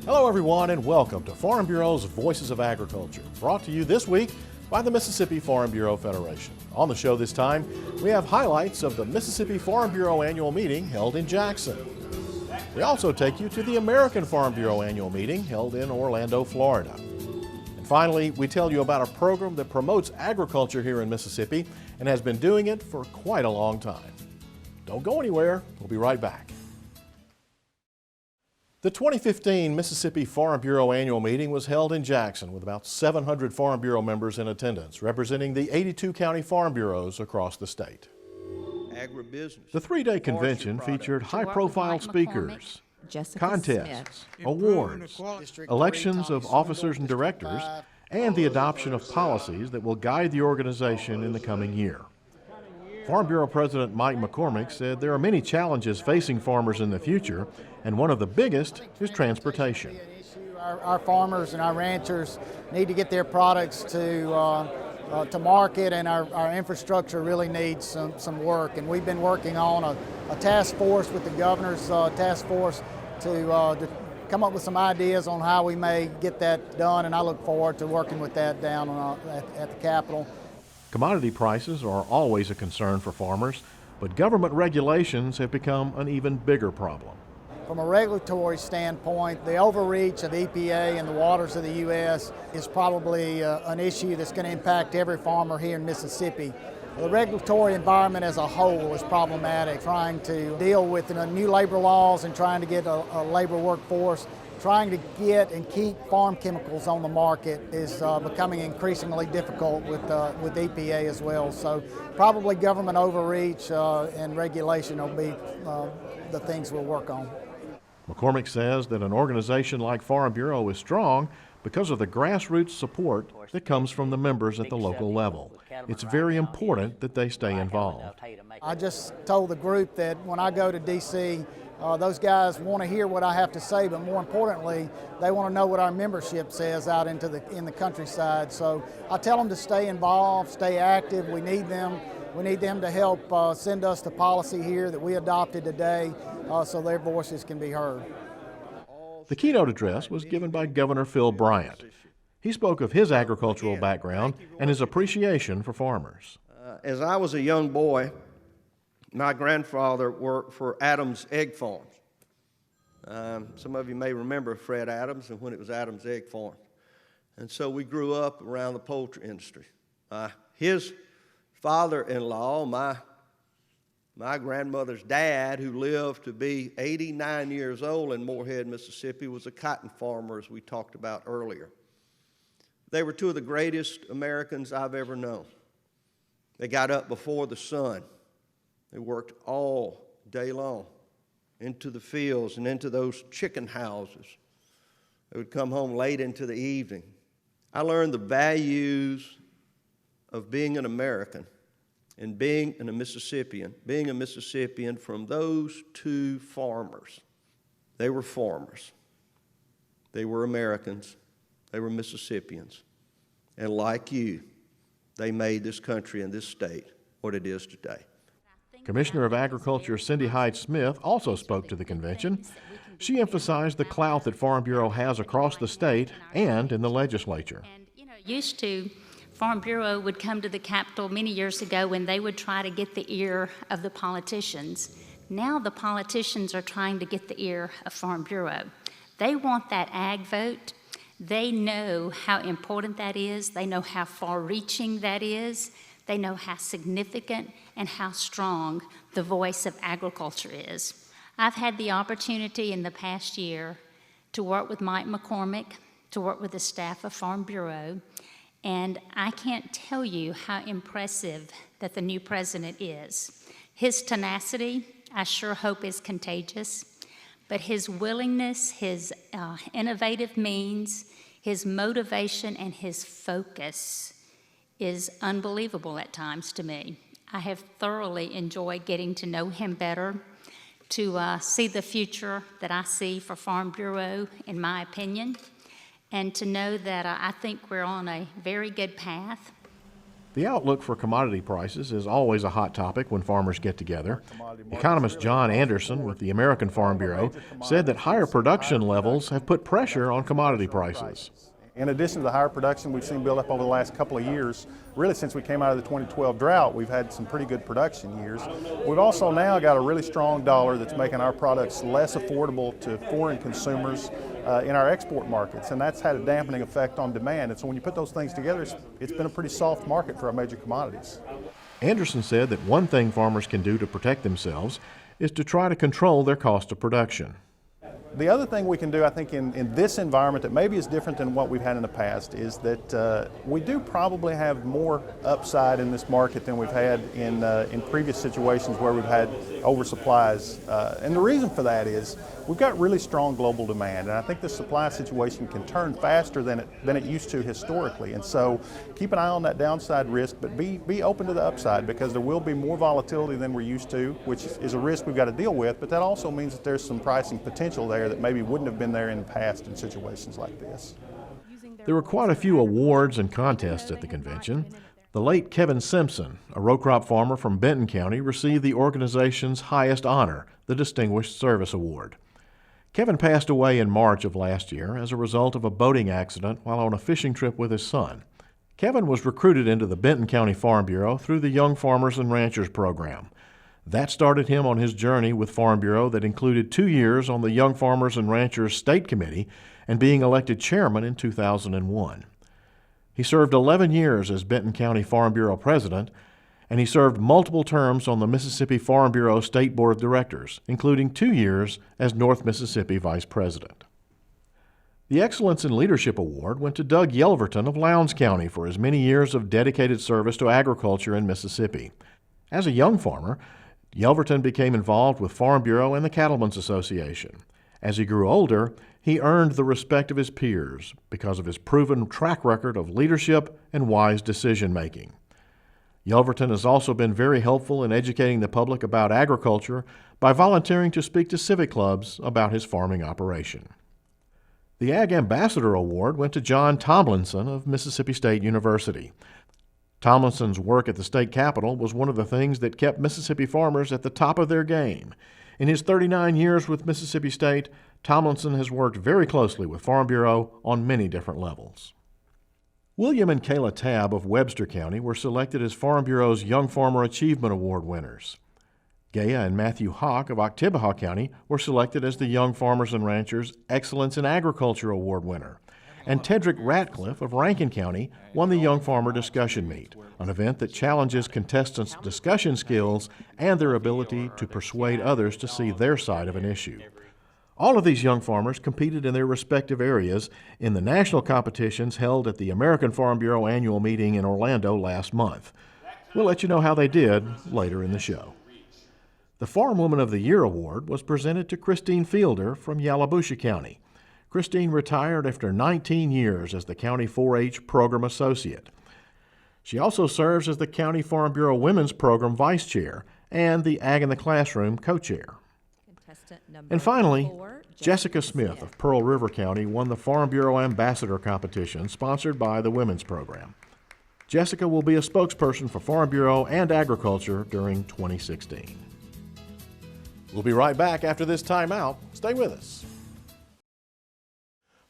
Hello everyone and welcome to Farm Bureau's Voices of Agriculture, brought to you this week by the Mississippi Farm Bureau Federation. On the show this time, we have highlights of the Mississippi Farm Bureau annual meeting held in Jackson. We also take you to the American Farm Bureau annual meeting held in Orlando, Florida. And finally, we tell you about a program that promotes agriculture here in Mississippi and has been doing it for quite a long time. Don't go anywhere, we'll be right back. The 2015 Mississippi Farm Bureau annual meeting was held in Jackson with about 700 Farm Bureau members in attendance, representing the 82 county farm bureaus across the state. The three-day convention featured high-profile speakers, contests, awards, elections of officers and directors, and the adoption of policies that will guide the organization in the coming year. Farm Bureau President Mike McCormick said there are many challenges facing farmers in the future, and one of the biggest is transportation. Our farmers and our ranchers need to get their products to market, and our infrastructure really needs some work. And we've been working on a task force with the governor's task force to come up with some ideas on how we may get that done, and I look forward to working with that down at the Capitol. Commodity prices are always a concern for farmers, but government regulations have become an even bigger problem. From a regulatory standpoint, the overreach of EPA in the waters of the U.S. is probably an issue that's going to impact every farmer here in Mississippi. The regulatory environment as a whole is problematic, trying to deal with new labor laws and trying to get a labor workforce. Trying to get and keep farm chemicals on the market is becoming increasingly difficult with EPA as well. So probably government overreach and regulation will be the things we'll work on. McCormick says that an organization like Farm Bureau is strong because of the grassroots support that comes from the members at the local level. It's very important that they stay involved. I just told the group that when I go to D.C., those guys want to hear what I have to say, but more importantly, they want to know what our membership says out in the countryside. So I tell them to stay involved, stay active. We need them. We need them to help send us the policy here that we adopted today so their voices can be heard. The keynote address was given by Governor Phil Bryant. He spoke of his agricultural background and his appreciation for farmers. As I was a young boy, my grandfather worked for Adams Egg Farms. Some of you may remember Fred Adams and when it was Adams Egg Farm. And so we grew up around the poultry industry. His father-in-law, my grandmother's dad, who lived to be 89 years old in Morehead, Mississippi, was a cotton farmer, as we talked about earlier. They were two of the greatest Americans I've ever known. They got up before the sun. They worked all day long into the fields and into those chicken houses. They would come home late into the evening. I learned the values of being an American and being a Mississippian from those two farmers. They were farmers. They were Americans. They were Mississippians. And like you, they made this country and this state what it is today. Commissioner of Agriculture Cindy Hyde-Smith also spoke to the convention. She emphasized the clout that Farm Bureau has across the state and in the legislature. Used to, Farm Bureau would come to the Capitol many years ago when they would try to get the ear of the politicians. Now the politicians are trying to get the ear of Farm Bureau. They want that ag vote. They know how important that is. They know how far-reaching that is. They know how significant and how strong the voice of agriculture is. I've had the opportunity in the past year to work with Mike McCormick, to work with the staff of Farm Bureau, and I can't tell you how impressive that the new president is. His tenacity, I sure hope, is contagious, but his willingness, his innovative means, his motivation, and his focus is unbelievable at times to me. I have thoroughly enjoyed getting to know him better, to see the future that I see for Farm Bureau, in my opinion, and to know that I think we're on a very good path. The outlook for commodity prices is always a hot topic when farmers get together. Economist John Anderson with the American Farm Bureau said that higher production levels have put pressure on commodity prices. In addition to the higher production we've seen build up over the last couple of years, really since we came out of the 2012 drought, we've had some pretty good production years. We've also now got a really strong dollar that's making our products less affordable to foreign consumers in our export markets, and that's had a dampening effect on demand. And so when you put those things together, it's been a pretty soft market for our major commodities. Anderson said that one thing farmers can do to protect themselves is to try to control their cost of production. The other thing we can do, I think, in this environment that maybe is different than what we've had in the past is that we do probably have more upside in this market than we've had in previous situations where we've had oversupplies. And the reason for that is we've got really strong global demand, and I think the supply situation can turn faster than it used to historically. And so keep an eye on that downside risk, but be open to the upside, because there will be more volatility than we're used to, which is a risk we've got to deal with, but that also means that there's some pricing potential there that maybe wouldn't have been there in the past in situations like this. There were quite a few awards and contests at the convention. The late Kevin Simpson, a row crop farmer from Benton County, received the organization's highest honor, the Distinguished Service Award. Kevin passed away in March of last year as a result of a boating accident while on a fishing trip with his son. Kevin was recruited into the Benton County Farm Bureau through the Young Farmers and Ranchers program. That started him on his journey with Farm Bureau that included 2 years on the Young Farmers and Ranchers State Committee and being elected chairman in 2001. He served 11 years as Benton County Farm Bureau president, and he served multiple terms on the Mississippi Farm Bureau State Board of Directors, including 2 years as North Mississippi vice president. The Excellence in Leadership Award went to Doug Yelverton of Lowndes County for his many years of dedicated service to agriculture in Mississippi. As a young farmer, Yelverton became involved with Farm Bureau and the Cattlemen's Association. As he grew older, he earned the respect of his peers because of his proven track record of leadership and wise decision-making. Yelverton has also been very helpful in educating the public about agriculture by volunteering to speak to civic clubs about his farming operation. The Ag Ambassador Award went to John Tomlinson of Mississippi State University. Tomlinson's work at the state capitol was one of the things that kept Mississippi farmers at the top of their game. In his 39 years with Mississippi State, Tomlinson has worked very closely with Farm Bureau on many different levels. William and Kayla Tabb of Webster County were selected as Farm Bureau's Young Farmer Achievement Award winners. Gaya and Matthew Hawk of Oktibbeha County were selected as the Young Farmers and Ranchers Excellence in Agriculture Award winner. And Tedrick Ratcliffe of Rankin County won the Young Farmer Discussion Meet, an event that challenges contestants' discussion skills and their ability to persuade others to see their side of an issue. All of these young farmers competed in their respective areas in the national competitions held at the American Farm Bureau annual meeting in Orlando last month. We'll let you know how they did later in the show. The Farm Woman of the Year award was presented to Christine Fielder from Yalobusha County. Christine retired after 19 years as the County 4-H Program Associate. She also serves as the County Farm Bureau Women's Program Vice Chair and the Ag in the Classroom Co-Chair. And finally, Jessica Smith of Pearl River County won the Farm Bureau Ambassador Competition sponsored by the Women's Program. Jessica will be a spokesperson for Farm Bureau and agriculture during 2016. We'll be right back after this timeout. Stay with us.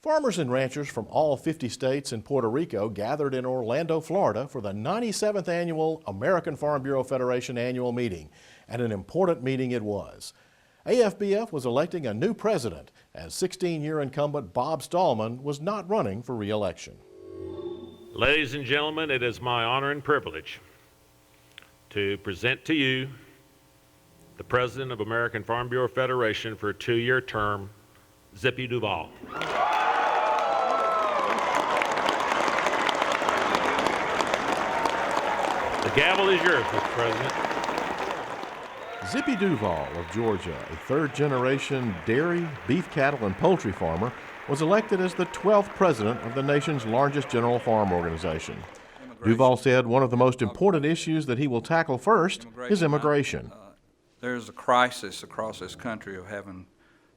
Farmers and ranchers from all 50 states and Puerto Rico gathered in Orlando, Florida for the 97th Annual American Farm Bureau Federation annual meeting, and an important meeting it was. AFBF was electing a new president, as 16-year incumbent Bob Stallman was not running for re-election. Ladies and gentlemen, it is my honor and privilege to present to you the President of American Farm Bureau Federation for a 2-year term, Zippy Duval. The gavel is yours, Mr. President. Zippy Duval of Georgia, a third-generation dairy, beef cattle, and poultry farmer, was elected as the 12th president of the nation's largest general farm organization. Duval said one of the most important issues that he will tackle first is immigration. There's a crisis across this country of having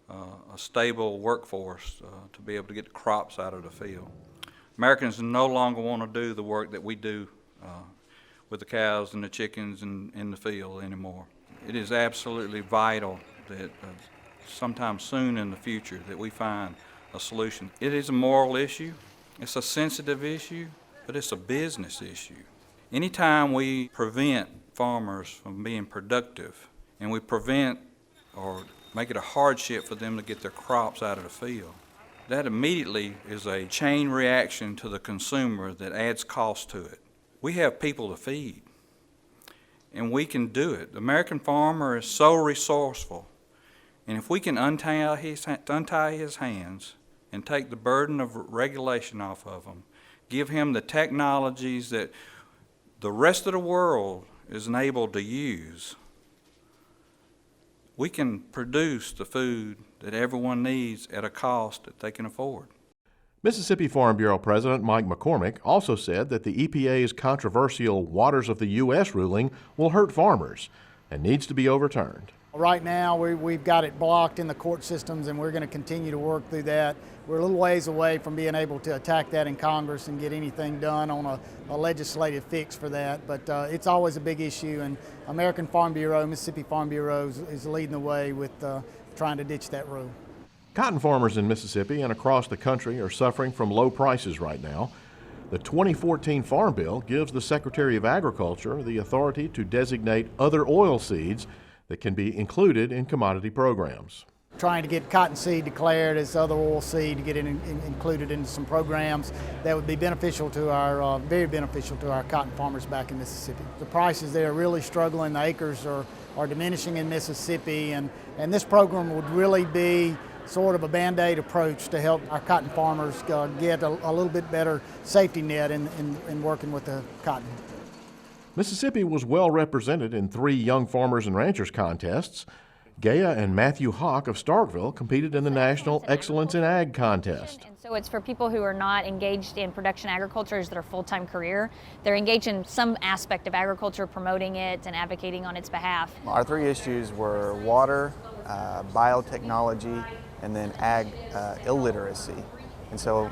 a stable workforce to be able to get the crops out of the field. Americans no longer want to do the work that we do with the cows and the chickens in the field anymore. It is absolutely vital that sometime soon in the future that we find a solution. It is a moral issue, it's a sensitive issue, but it's a business issue. Anytime we prevent farmers from being productive and we prevent or make it a hardship for them to get their crops out of the field, that immediately is a chain reaction to the consumer that adds cost to it. We have people to feed, and we can do it. The American farmer is so resourceful, and if we can untie his hands and take the burden of regulation off of him, give him the technologies that the rest of the world is enabled to use, we can produce the food that everyone needs at a cost that they can afford. Mississippi Farm Bureau President Mike McCormick also said that the EPA's controversial Waters of the U.S. ruling will hurt farmers and needs to be overturned. Right now, we've got it blocked in the court systems, and we're going to continue to work through that. We're a little ways away from being able to attack that in Congress and get anything done on a legislative fix for that, but it's always a big issue, and American Farm Bureau, Mississippi Farm Bureau is leading the way with trying to ditch that rule. Cotton farmers in Mississippi and across the country are suffering from low prices right now. The 2014 Farm Bill gives the Secretary of Agriculture the authority to designate other oil seeds that can be included in commodity programs. Trying to get cottonseed declared as other oil seed to get included in some programs that would be beneficial to our, very beneficial to our cotton farmers back in Mississippi. The prices there are really struggling. The acres are diminishing in Mississippi, and this program would really be sort of a Band-Aid approach to help our cotton farmers get a little bit better safety net in working with the cotton. Mississippi was well represented in 3 Young Farmers and Ranchers contests. Gaya and Matthew Hawk of Starkville competed in the National Excellence in Ag contest. And so it's for people who are not engaged in production agriculture as their full-time career. They're engaged in some aspect of agriculture, promoting it and advocating on its behalf. Our 3 issues were water, biotechnology, and then ag illiteracy. And so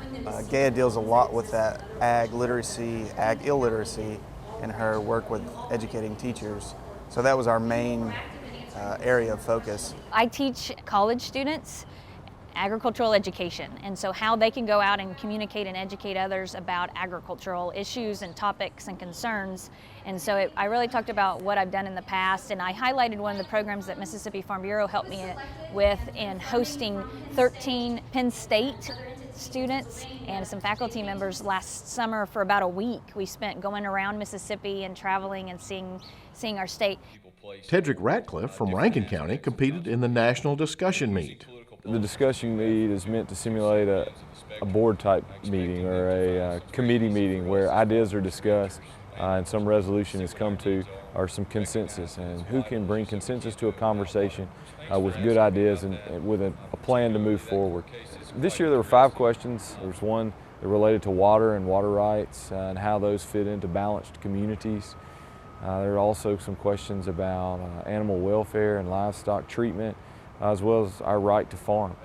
Gaya deals a lot with that ag literacy, ag illiteracy, in her work with educating teachers. So that was our main area of focus. I teach college students agricultural education, and so how they can go out and communicate and educate others about agricultural issues and topics and concerns. And so I really talked about what I've done in the past, and I highlighted one of the programs that Mississippi Farm Bureau helped me with in hosting 13 Penn State students and some faculty members last summer for about a week. We spent going around Mississippi and traveling and seeing our state. Tedrick Ratcliffe from Rankin County competed in the National Discussion Meet. The discussion meet is meant to simulate a board type meeting or a committee meeting where ideas are discussed and some resolution has come to or some consensus, and who can bring consensus to a conversation with good ideas and with a plan to move forward. This year there were 5 questions. There was one that related to water and water rights and how those fit into balanced communities. There are also some questions about animal welfare and livestock treatment, as well as our right to farm.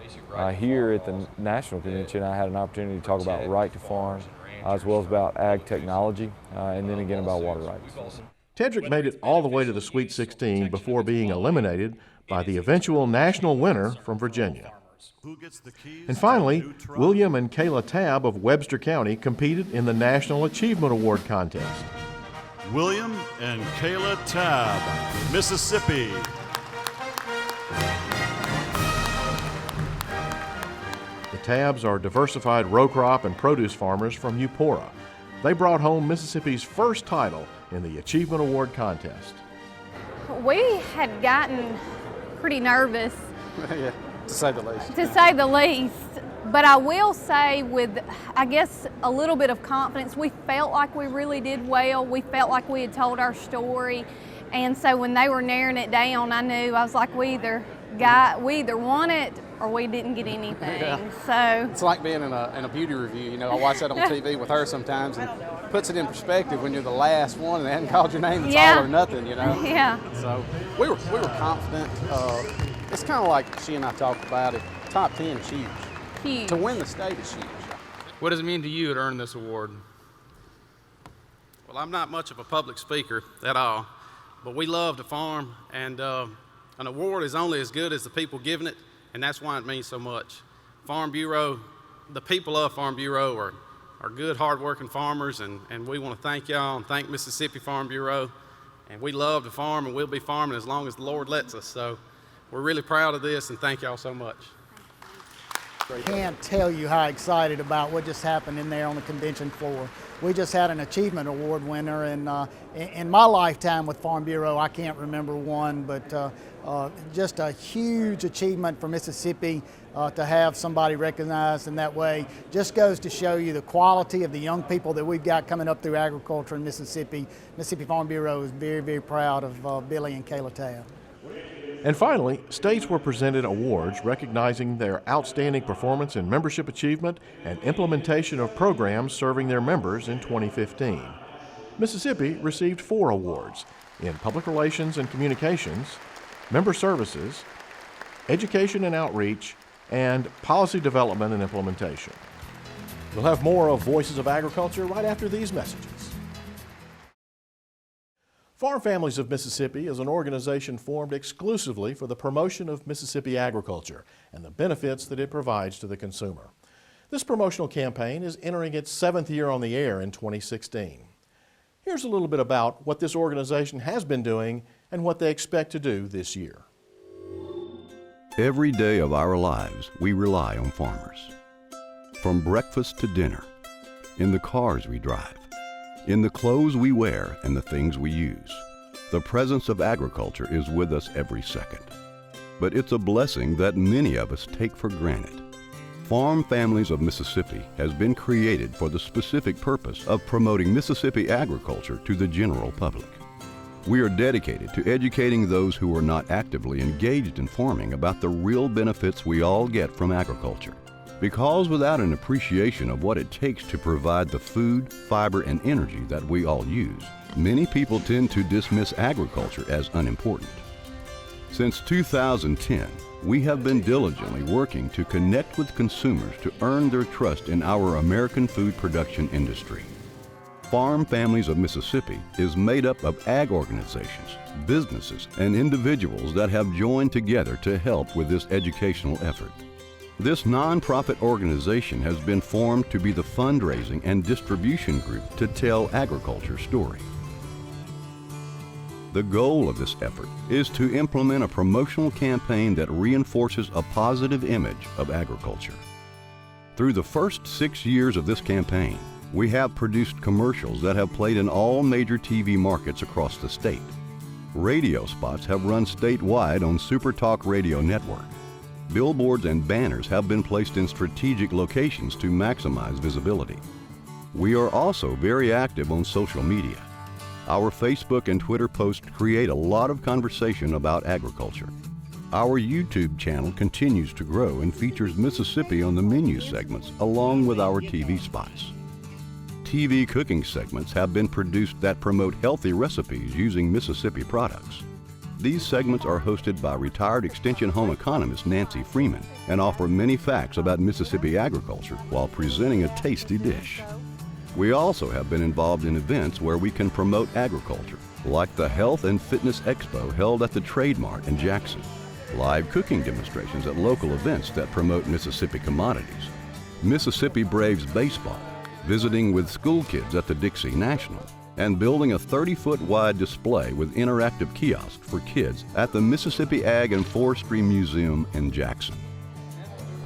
Here at the National Convention, I had an opportunity to talk about right to farm, as well as about ag technology, and then again about water rights. Tedrick made it all the way to the Sweet 16 before being eliminated by the eventual national winner from Virginia. And finally, William and Kayla Tabb of Webster County competed in the National Achievement Award contest. William and Kayla Tabb, Mississippi. The Tabbs are diversified row crop and produce farmers from Eupora. They brought home Mississippi's first title in the Achievement Award contest. We had gotten pretty nervous, Yeah, to say the least. to say the least. But I will say, with, I guess, a little bit of confidence, we felt like we really did well. We felt like we had told our story. And so when they were narrowing it down, I knew, I was like, we either won it or we didn't get anything. Yeah. So It's like being in a beauty review. You know, I watch that on TV with her sometimes, and puts it in perspective when you're the last one and they hadn't called your name. It's Yeah. all or nothing, you know. Yeah. So we were confident. It's kind of like she and I talked about it. Top 10 is huge. Huge. To win the state is huge. What does it mean to you to earn this award? Well, I'm not much of a public speaker at all, but we love to farm, and an award is only as good as the people giving it, and that's why it means so much. Farm Bureau, the people of Farm Bureau are good, hard-working farmers, and we want to thank y'all and thank Mississippi Farm Bureau. And we love to farm, and we'll be farming as long as the Lord lets us. So we're really proud of this, and thank y'all so much. Can't tell you how excited about what just happened in there on the convention floor. We just had an achievement award winner, and in my lifetime with Farm Bureau, I can't remember one, but just a huge achievement for Mississippi to have somebody recognized in that way. Just goes to show you the quality of the young people that we've got coming up through agriculture in Mississippi. Mississippi Farm Bureau is very, very proud of Billy and Kayla Tabb. And finally, states were presented awards recognizing their outstanding performance in membership achievement and implementation of programs serving their members in 2015. Mississippi received 4 awards in Public Relations and Communications, Member Services, Education and Outreach, and Policy Development and Implementation. We'll have more of Voices of Agriculture right after these messages. Farm Families of Mississippi is an organization formed exclusively for the promotion of Mississippi agriculture and the benefits that it provides to the consumer. This promotional campaign is entering its 7th year on the air in 2016. Here's a little bit about what this organization has been doing and what they expect to do this year. Every day of our lives, we rely on farmers. From breakfast to dinner, in the cars we drive, in the clothes we wear and the things we use. The presence of agriculture is with us every second. But it's a blessing that many of us take for granted. Farm Families of Mississippi has been created for the specific purpose of promoting Mississippi agriculture to the general public. We are dedicated to educating those who are not actively engaged in farming about the real benefits we all get from agriculture. Because without an appreciation of what it takes to provide the food, fiber, and energy that we all use, many people tend to dismiss agriculture as unimportant. Since 2010, we have been diligently working to connect with consumers to earn their trust in our American food production industry. Farm Families of Mississippi is made up of ag organizations, businesses, and individuals that have joined together to help with this educational effort. This nonprofit organization has been formed to be the fundraising and distribution group to tell agriculture's story. The goal of this effort is to implement a promotional campaign that reinforces a positive image of agriculture. Through the first 6 years of this campaign, we have produced commercials that have played in all major TV markets across the state. Radio spots have run statewide on Super Talk Radio Network. Billboards and banners have been placed in strategic locations to maximize visibility. We are also very active on social media. Our Facebook and Twitter posts create a lot of conversation about agriculture. Our YouTube channel continues to grow and features Mississippi on the menu segments along with our TV spots. TV cooking segments have been produced that promote healthy recipes using Mississippi products. These segments are hosted by retired Extension home economist Nancy Freeman and offer many facts about Mississippi agriculture while presenting a tasty dish. We also have been involved in events where we can promote agriculture, like the Health and Fitness Expo held at the Trade Mart in Jackson, live cooking demonstrations at local events that promote Mississippi commodities, Mississippi Braves baseball, visiting with school kids at the Dixie National, and building a 30-foot wide display with interactive kiosks for kids at the Mississippi Ag and Forestry Museum in Jackson.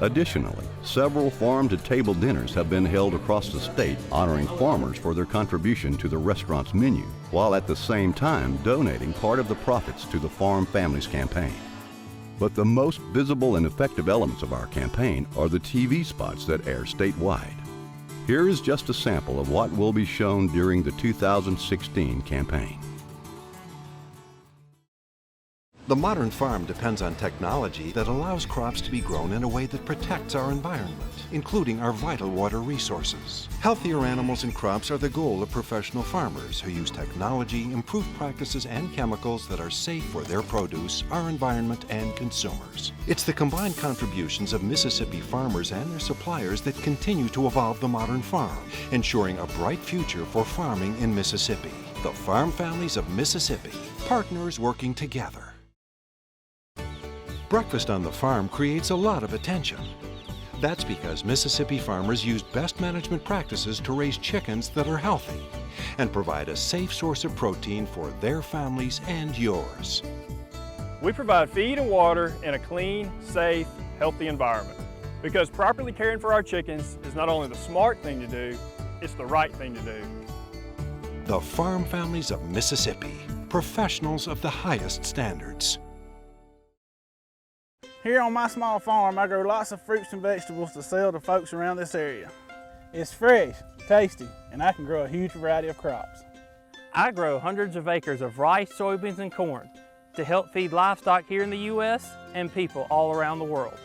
Additionally, several farm-to-table dinners have been held across the state honoring farmers for their contribution to the restaurant's menu, while at the same time donating part of the profits to the Farm Families campaign. But the most visible and effective elements of our campaign are the TV spots that air statewide. Here is just a sample of what will be shown during the 2016 campaign. The modern farm depends on technology that allows crops to be grown in a way that protects our environment, including our vital water resources. Healthier animals and crops are the goal of professional farmers who use technology, improved practices, and chemicals that are safe for their produce, our environment, and consumers. It's the combined contributions of Mississippi farmers and their suppliers that continue to evolve the modern farm, ensuring a bright future for farming in Mississippi. The Farm Families of Mississippi, partners working together. Breakfast on the farm creates a lot of attention. That's because Mississippi farmers used best management practices to raise chickens that are healthy and provide a safe source of protein for their families and yours. We provide feed and water in a clean, safe, healthy environment. Because properly caring for our chickens is not only the smart thing to do, it's the right thing to do. The Farm Families of Mississippi, professionals of the highest standards. Here on my small farm, I grow lots of fruits and vegetables to sell to folks around this area. It's fresh, tasty, and I can grow a huge variety of crops. I grow hundreds of acres of rice, soybeans, and corn to help feed livestock here in the U.S. and people all around the world.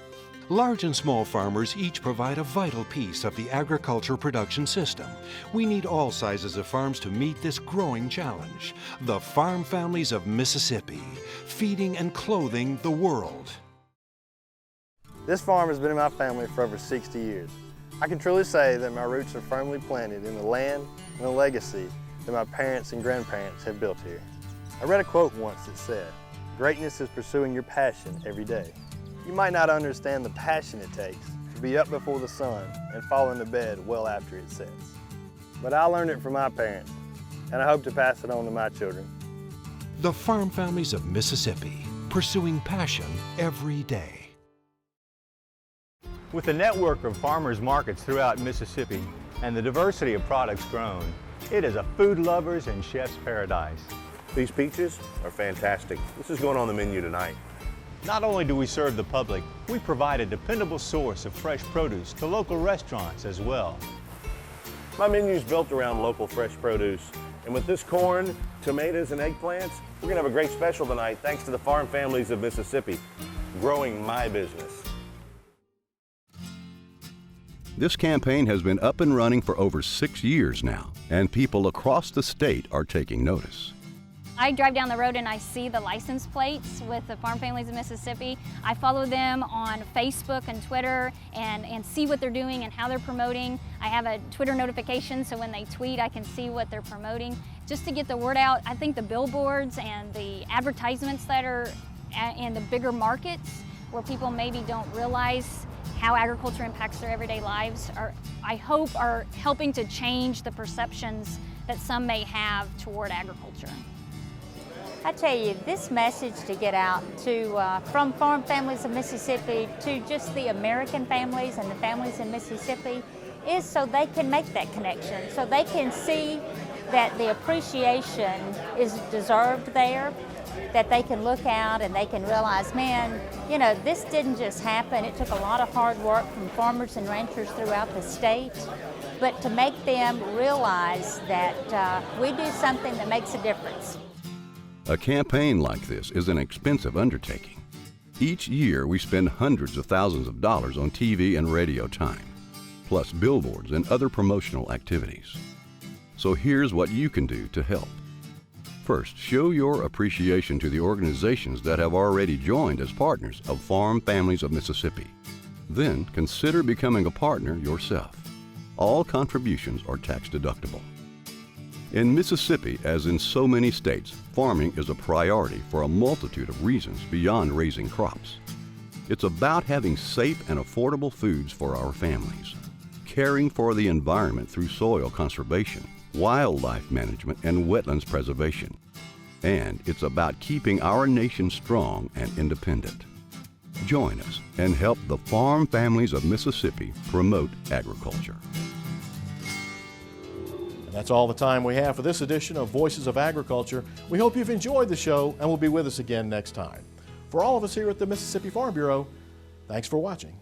Large and small farmers each provide a vital piece of the agriculture production system. We need all sizes of farms to meet this growing challenge. The Farm Families of Mississippi, feeding and clothing the world. This farm has been in my family for over 60 years. I can truly say that my roots are firmly planted in the land and the legacy that my parents and grandparents have built here. I read a quote once that said, "Greatness is pursuing your passion every day." You might not understand the passion it takes to be up before the sun and fall into bed well after it sets. But I learned it from my parents, and I hope to pass it on to my children. The Farm Families of Mississippi, pursuing passion every day. With a network of farmers markets throughout Mississippi and the diversity of products grown, it is a food lover's and chef's paradise. These peaches are fantastic. This is going on the menu tonight. Not only do we serve the public, we provide a dependable source of fresh produce to local restaurants as well. My menu is built around local fresh produce. And with this corn, tomatoes, and eggplants, we're gonna have a great special tonight thanks to the Farm Families of Mississippi, growing my business. This campaign has been up and running for over 6 years now, and people across the state are taking notice. I drive down the road and I see the license plates with the Farm Families of Mississippi. I follow them on Facebook and Twitter and see what they're doing and how they're promoting. I have a Twitter notification so when they tweet I can see what they're promoting. Just to get the word out, I think the billboards and the advertisements that are in the bigger markets where people maybe don't realize how agriculture impacts their everyday lives I hope are helping to change the perceptions that some may have toward agriculture. I tell you, this message to get out to from Farm Families of Mississippi to just the American families and the families in Mississippi is so they can make that connection, so they can see that the appreciation is deserved there, that they can look out and they can realize, man, you know, this didn't just happen. It took a lot of hard work from farmers and ranchers throughout the state, but to make them realize that we do something that makes a difference. A campaign like this is an expensive undertaking. Each year we spend hundreds of thousands of dollars on TV and radio time, plus billboards and other promotional activities. So here's what you can do to help. First, show your appreciation to the organizations that have already joined as partners of Farm Families of Mississippi. Then, consider becoming a partner yourself. All contributions are tax deductible. In Mississippi, as in so many states, farming is a priority for a multitude of reasons beyond raising crops. It's about having safe and affordable foods for our families, caring for the environment through soil conservation, wildlife management, and wetlands preservation. And it's about keeping our nation strong and independent. Join us and help the Farm Families of Mississippi promote agriculture. And that's all the time we have for this edition of Voices of Agriculture. We hope you've enjoyed the show and will be with us again next time. For all of us here at the Mississippi Farm Bureau, thanks for watching.